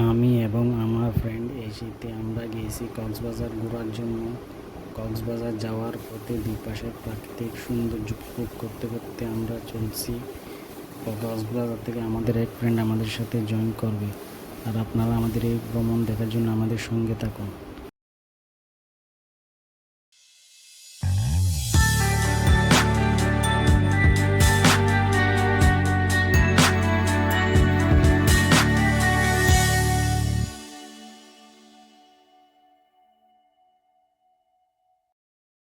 আমি এবং আমার ফ্রেন্ড এই শীতে আমরা গিয়েছি কক্সবাজার ঘোরার জন্য। কক্সবাজার যাওয়ার পথে দুই পাশের প্রাকৃতিক সৌন্দর্য উপভোগ করতে করতে আমরা চলছি। কক্সবাজার থেকে আমাদের এক ফ্রেন্ড আমাদের সাথে জয়েন করবে। আর আপনারা আমাদের এই ভ্রমণ দেখার জন্য আমাদের সঙ্গে থাকুন।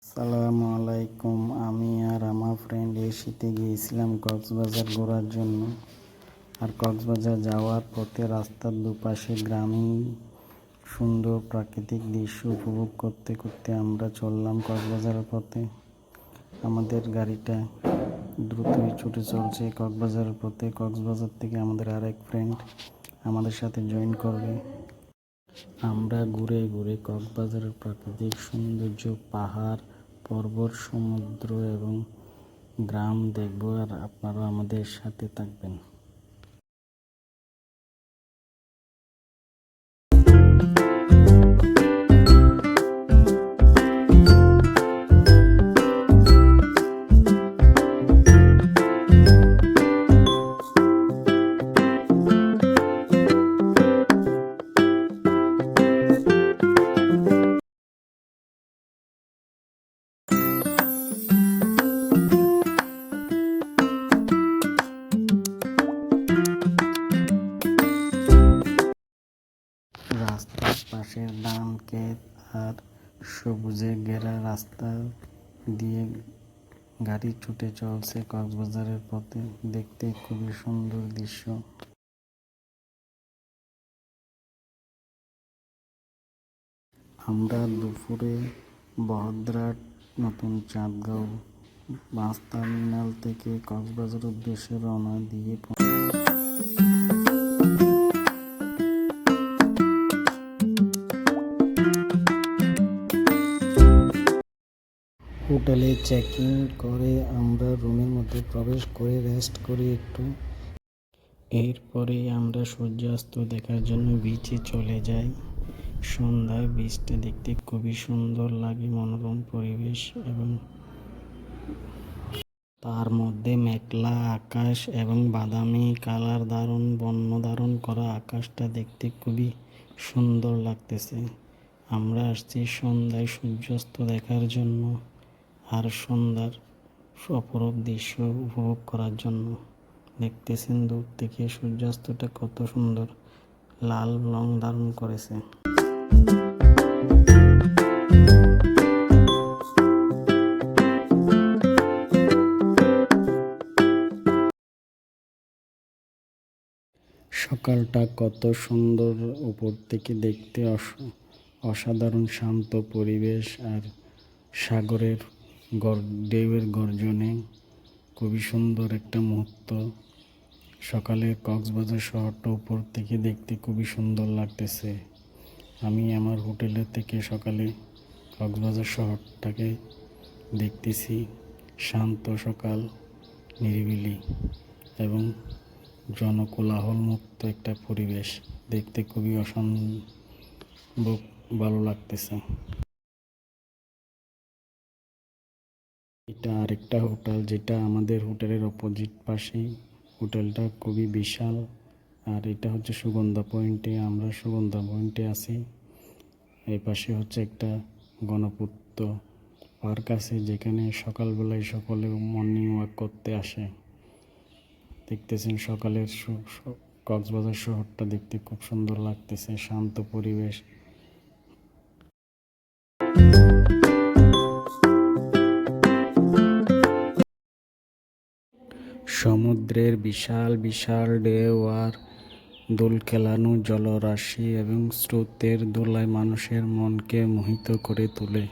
আসসালামু আলাইকুম। আমি আর আমার ফ্রেন্ড এই শীতে গিয়েছিলাম কক্সবাজার ঘোরার জন্য। আর কক্সবাজার যাওয়ার পথে রাস্তার দুপাশে গ্রামীণ সুন্দর প্রাকৃতিক দৃশ্য উপভোগ করতে করতে আমরা চললাম কক্সবাজারের পথে। আমাদের গাড়িটা দ্রুতই ছুটে চলছে কক্সবাজারের পথে। কক্সবাজার থেকে আমাদের আরেক ফ্রেন্ড আমাদের সাথে জয়েন করবে। আমরা ঘুরে ঘুরে কক্সবাজারের প্রাকৃতিক সৌন্দর্য, পাহাড়, পর্বত, সমুদ্র এবং গ্রাম দেখব। আর আপনারা আমাদের সাথে থাকবেন। রাস্তার পাশে ধান ক্ষেত আর সবুজে ঘেরা রাস্তা দিয়ে গাড়ি ছুটে চলছে কক্সবাজারের পথে। দেখতে খুবই সুন্দর দৃশ্য। আমরা দুপুরে বহদ্রাট নতুন চাঁদগাঁও বাস টার্মিনাল থেকে কক্সবাজার উদ্দেশ্যে রওনা দিয়ে হোটেলে চেক ইন করে আমরা রুমের মধ্যে প্রবেশ করে রেস্ট করি একটু। এরপরেই আমরা সূর্যাস্ত দেখার জন্য বিচে চলে যাই। সন্ধ্যায় বিচটা দেখতে খুবই সুন্দর লাগে, মনোরম পরিবেশ এবং তার মধ্যে মেঘলা আকাশ এবং বাদামি কালার বর্ণ ধারণ করা আকাশটা দেখতে খুবই সুন্দর লাগতেছে। আমরা আসছি সন্ধ্যায় সূর্যাস্ত দেখার জন্য আর সন্ধ্যার অপরূপ দৃশ্য উপভোগ করার জন্য। দেখতেছেন দূর থেকে সূর্যাস্তটা কত সুন্দর লাল রং ধারণ করেছে। সকালটা কত সুন্দর উপর থেকে দেখতে, অসাধারণ শান্ত পরিবেশ আর সাগরের ঢেউয়ের গর্জনে খুবই সুন্দর একটা মুহূর্ত। সকালের কক্সবাজার শহরটা উপর থেকে দেখতে খুবই সুন্দর লাগতেছে। আমি আমার হোটেলের থেকে সকালে কক্সবাজার শহরটাকে দেখতেছি। শান্ত সকাল, নিরিবিলি এবং জনকোলাহল মুক্ত একটা পরিবেশ। দেখতে খুবই অসম্ভব ভালো লাগতেছে। এটা আরেকটা হোটেল, যেটা আমাদের হোটেলের অপোজিট পাশেই। হোটেলটা খুবই বিশাল। আর এটা হচ্ছে সুগন্ধা পয়েন্টে। আমরা সুগন্ধা পয়েন্টে আছি। এই পাশে হচ্ছে একটা গণপূর্ত পার্ক আছে, যেখানে সকালবেলায় সকলে মর্নিং ওয়াক করতে আসে। দেখতেছেন সকালের কক্সবাজার শহরটা দেখতে খুব সুন্দর লাগতেছে, শান্ত পরিবেশ। সমুদ্রের বিশাল বিশাল ঢেউ আর দোল খেলানো জলরাশি এবং স্রোতের দোলায় মানুষের মনকে মোহিত করে তোলে।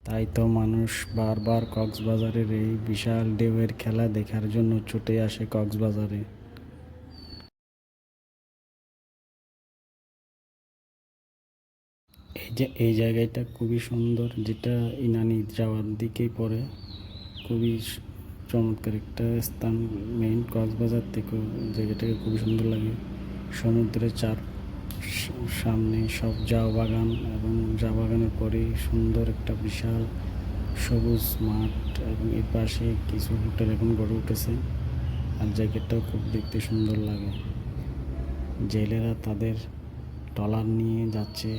তাই তো মানুষ বারবার কক্সবাজারের এই বিশাল ঢেউয়ের খেলা দেখার জন্য ছুটে আসে কক্সবাজারে। এই জায়গাটা খুবই সুন্দর, যেটা ইনানি যাওয়ার দিকেই পড়ে। খুবই চমৎকার একটা স্থান। মেইন কক্সবাজার থেকে জায়গাটাকে খুবই সুন্দর লাগে। সমুদ্রের সামনে সব চা বাগান এবং চা বাগানের পরে সুন্দর একটা বিশাল সবুজ মাঠ এবং এর পাশে কিছু হোটেল এখন গড়ে উঠেছে। আর জায়গাটাও খুব দেখতে সুন্দর লাগে। জেলেরা তাদের ট্রলার নিয়ে যাচ্ছে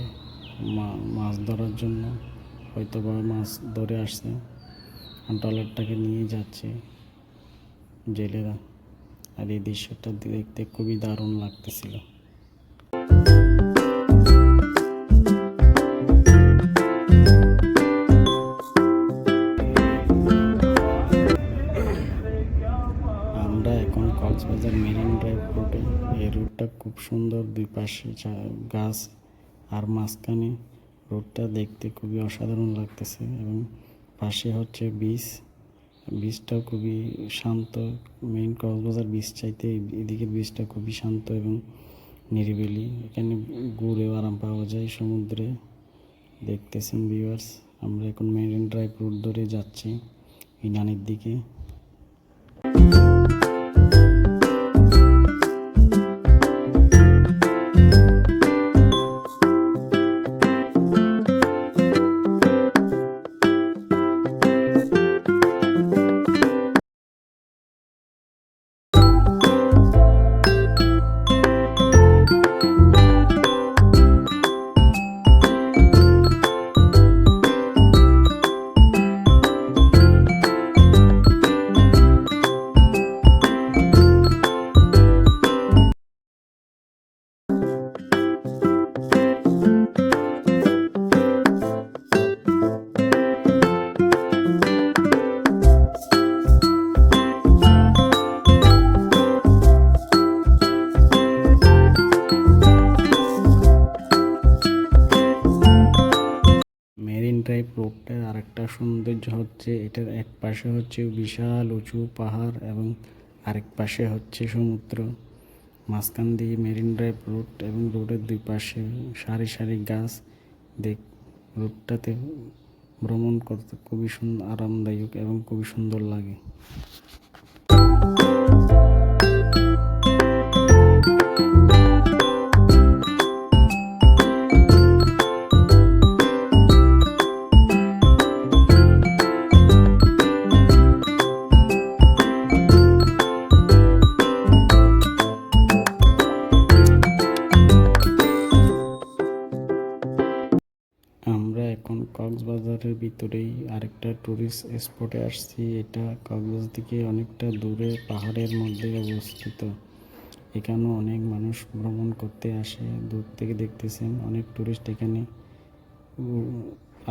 মাছ ধরার জন্য, হয়তো বা মাছ ধরে আসছে আর ট্রলারটাকে নিয়ে যাচ্ছে জেলেরা। আর এই দৃশ্যটা দেখতে খুবই দারুণ লাগতেছিল। আমরা এখন কক্সবাজার মেরিন ড্রাইভ রুটে। এই রুটটা খুব সুন্দর, দুই পাশে গাছ আর মাঝখানে রোডটা দেখতে খুবই অসাধারণ লাগতেছে এবং পাশে হচ্ছে বীজটাও খুবই শান্ত। মেইন কক্সবাজার বীজ চাইতে এদিকের বীজটা খুবই শান্ত এবং নিরিবিলি। এখানে ঘুরেও আরাম পাওয়া যায় সমুদ্রে। দেখতেছেন ভিউয়ার্স, আমরা এখন মেরিন ড্রাইভ রুট ধরে যাচ্ছি ইনানির দিকে। মেরিন ড্রাইভ রোডটার আরেকটা সৌন্দর্য হচ্ছে এটার এক পাশে হচ্ছে বিশাল উঁচু পাহাড় এবং আরেক পাশে হচ্ছে সমুদ্র। মাঝখান দিয়ে মেরিন ড্রাইভ রোড এবং রোডের দুই পাশে সারি সারি গাছ। রোডটাতে ভ্রমণ করতে খুবই আরামদায়ক এবং খুবই সুন্দর লাগে। আমরা এখন কক্সবাজারের ভিতরেই আরেকটা টুরিস্ট স্পটে আসছি। এটা কক্সবাজার থেকে অনেকটা দূরে পাহাড়ের মধ্যে অবস্থিত। এখানেও অনেক মানুষ ভ্রমণ করতে আসে দূর থেকে। দেখতেছেন অনেক টুরিস্ট এখানে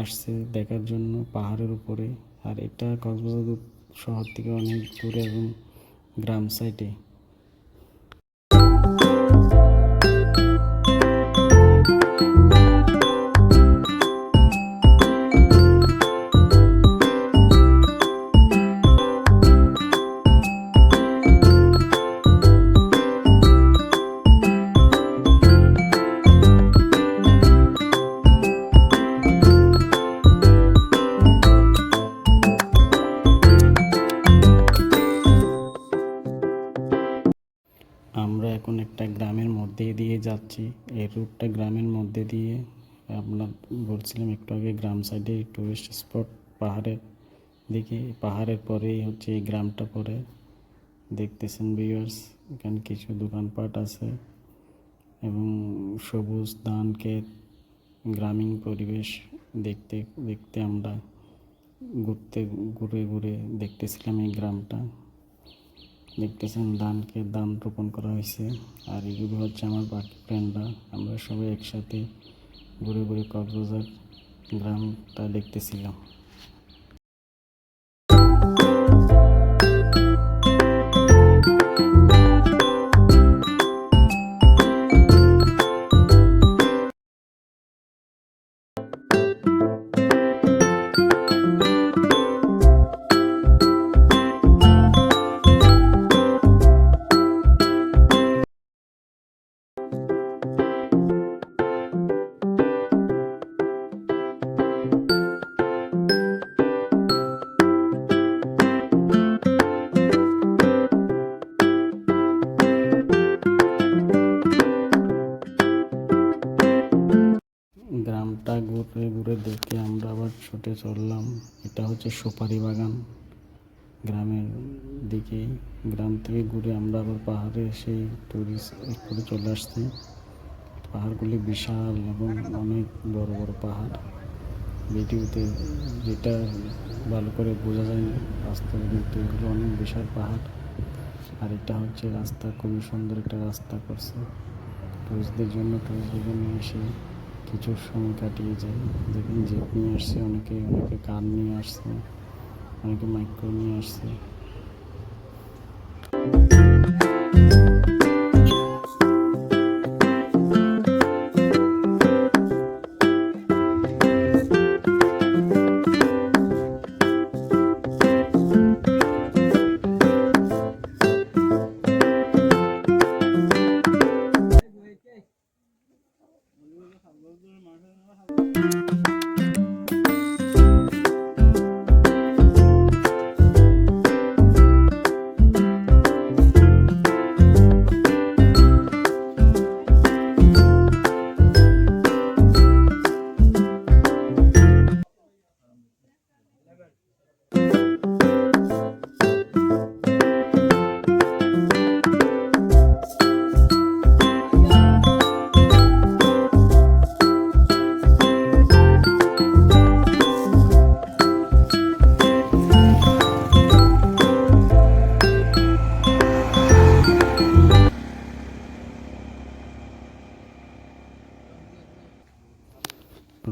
আসছে দেখার জন্য পাহাড়ের উপরে। আর এটা কক্সবাজার শহর থেকে অনেক দূরে এবং গ্রাম সাইডে। আমরা এখন একটা গ্রামের মধ্যে দিয়ে যাচ্ছি। এই রুটটা গ্রামের মধ্যে দিয়ে, আপনার বলছিলাম একটু আগে গ্রাম সাইডে টুরিস্ট স্পট পাহাড়ের দিকে। পাহাড়ের পরেই হচ্ছে এই গ্রামটা পড়ে। দেখতেছেন ভিউয়ার্স, এখানে কিছু দোকানপাট আছে এবং সবুজ ধান ক্ষেত, গ্রামীণ পরিবেশ দেখতে দেখতে আমরা ঘুরে ঘুরে দেখতেছিলাম এই গ্রামটা। দেখতেছেন ধান রোপণ করা হয়েছে। আর এগুলো হচ্ছে আমার বাকি ফ্রেন্ডরা। আমরা সবাই একসাথে ঘুরে ঘুরে কক্সবাজার গ্রামটা দেখতেছিলাম। ঘুরে দেখে আমরা আবার ছুটে চললাম। এটা হচ্ছে সুপারি বাগান, গ্রামের দিকেই। গ্রাম থেকে ঘুরে আমরা আবার পাহাড়ে সেই টুরিস্ট স্পটে চলে আসছি। পাহাড়গুলি বিশাল এবং অনেক বড় বড় পাহাড়। ভিডিওতে যেটা ভালো করে বোঝা যায় না, বাস্তবে কিন্তু এগুলো অনেক বিশাল পাহাড়। আর এটা হচ্ছে রাস্তা, খুবই সুন্দর একটা রাস্তা করছে টুরিস্টদের জন্য। টুরিস্ট এখানে এসে কিছু সময় কাটিয়ে যায়। দেখুন জিপ নিয়ে আসছে অনেকে, অনেকে কার নিয়ে আসছে, অনেকে মাইক্রো নিয়ে আসছে।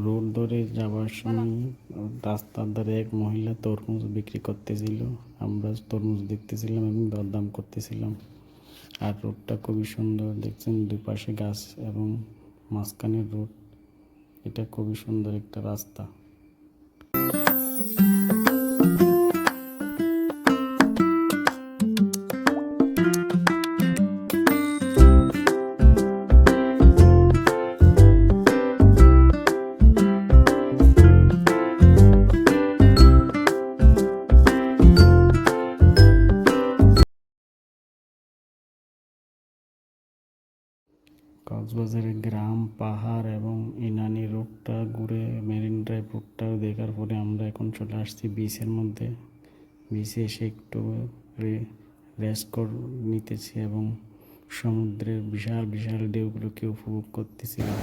রোড ধরে যাওয়ার সময় রাস্তার ধারে এক মহিলা তরমুজ বিক্রি করতেছিল। আমরা তরমুজ দেখতেছিলাম এবং দরদাম করতেছিলাম। আর রোডটা খুবই সুন্দর, দেখছেন দুই পাশে গাছ এবং মাঝখানের রোড। এটা খুবই সুন্দর একটা রাস্তা। কক্সবাজারের গ্রাম, পাহাড় এবং ইনানি রোডটা ঘুরে মেরিন ড্রাইভ রোডটাও দেখার পরে আমরা এখন চলে আসছি বিচের মধ্যে। বিচে এসে একটু রেস্ট নিতেছি এবং সমুদ্রের বিশাল বিশাল ঢেউগুলোকে উপভোগ করতেছিলাম।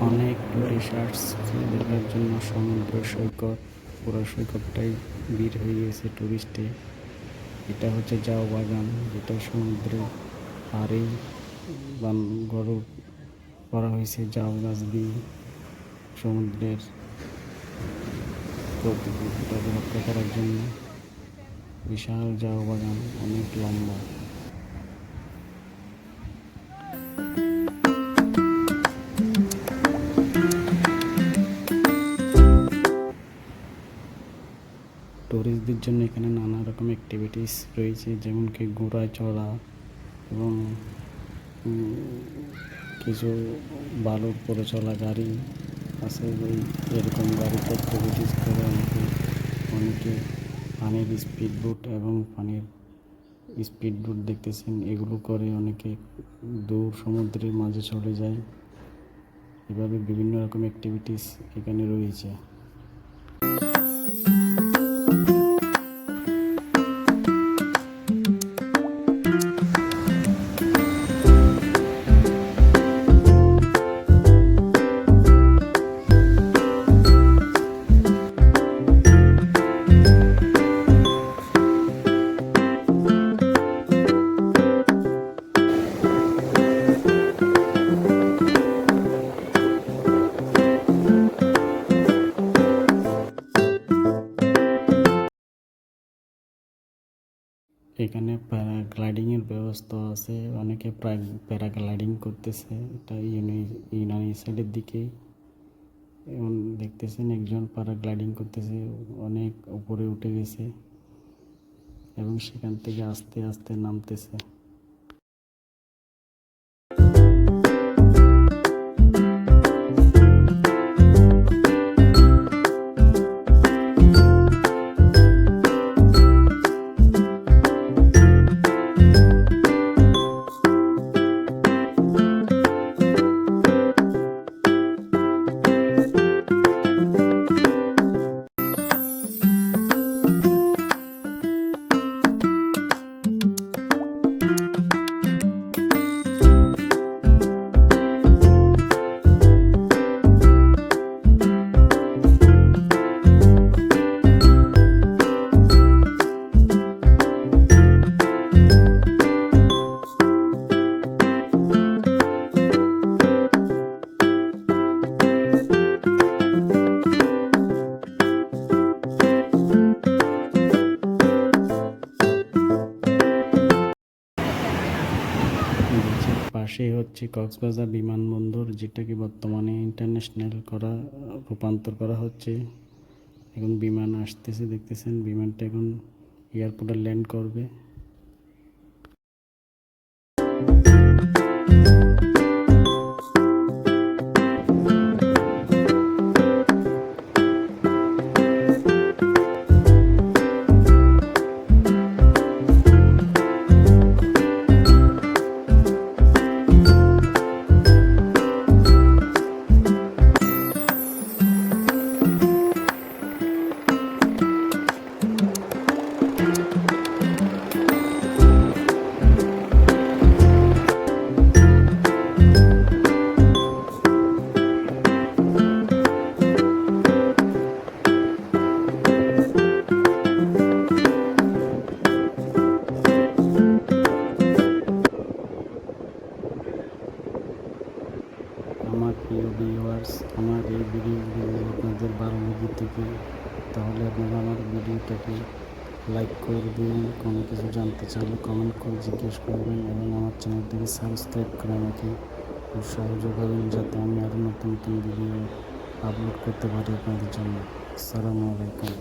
অনেক টুরিস্ট আসছে দেখার জন্য সমুদ্র সৈকত। পুরো সৈকতটাই ভিড় হয়ে গেছে টুরিস্টে। এটা হচ্ছে জাও বাগান, যেটা সমুদ্রের পাড়ে গড় করা হয়েছে জাও গাছ দিয়ে। সমুদ্রের প্রকৃতিটাকে রক্ষা করার জন্য বিশাল জাও বাগান, অনেক লম্বা। টুরিস্টদের জন্য এখানে নানা রকম অ্যাক্টিভিটিস রয়েছে, যেমন কি ঘোড়ায় চড়া এবং কিছু বালুর পরে চলা গাড়ি আছে। এরকম গাড়িতে অ্যাক্টিভিটিস করে অনেকে অনেকে পানির স্পিড বোট এবং পানির স্পিড বোট দেখতেছেন, এগুলো করে অনেকে দূর সমুদ্রের মাঝে চলে যায়। এভাবে বিভিন্ন রকম অ্যাক্টিভিটিস এখানে রয়েছে। এখানে প্যারাগ্লাইডিংয়ের ব্যবস্থা আছে, অনেকে প্যারাগ্লাইডিং করতেছে। এটা ইউনানি সাইডের দিকে দেখতেছেন একজন প্যারাগ্লাইডিং করতেছে, অনেক উপরে উঠে গেছে। এবং সেখান থেকে আস্তে আস্তে নামতেছে। বিচের পাশেই হচ্ছে কক্সবাজার বিমানবন্দর, যেটাকে বর্তমানে ইন্টারন্যাশনাল রূপান্তর করা হচ্ছে। এখন বিমান আসতেছে, দেখতেছেন বিমানটা এখন এয়ারপোর্টে ল্যান্ড করবে। আমার প্রিয় ভিউয়ার্স, আমার এই ভিডিওগুলো যদি আপনাদের ভালো লেগে থাকে তাহলে আপনারা আমার ভিডিওটাকে লাইক করবেন, কোনো কিছু জানতে চাইলে কমেন্ট করে জিজ্ঞেস করবেন এবং আমার চ্যানেলটিকে সাবস্ক্রাইব করে আমাকে উৎসাহ যোগাবেন, যাতে আমি আরও নতুন নতুন ভিডিও আপলোড করতে পারি আপনাদের জন্য। আসসালামু আলাইকুম।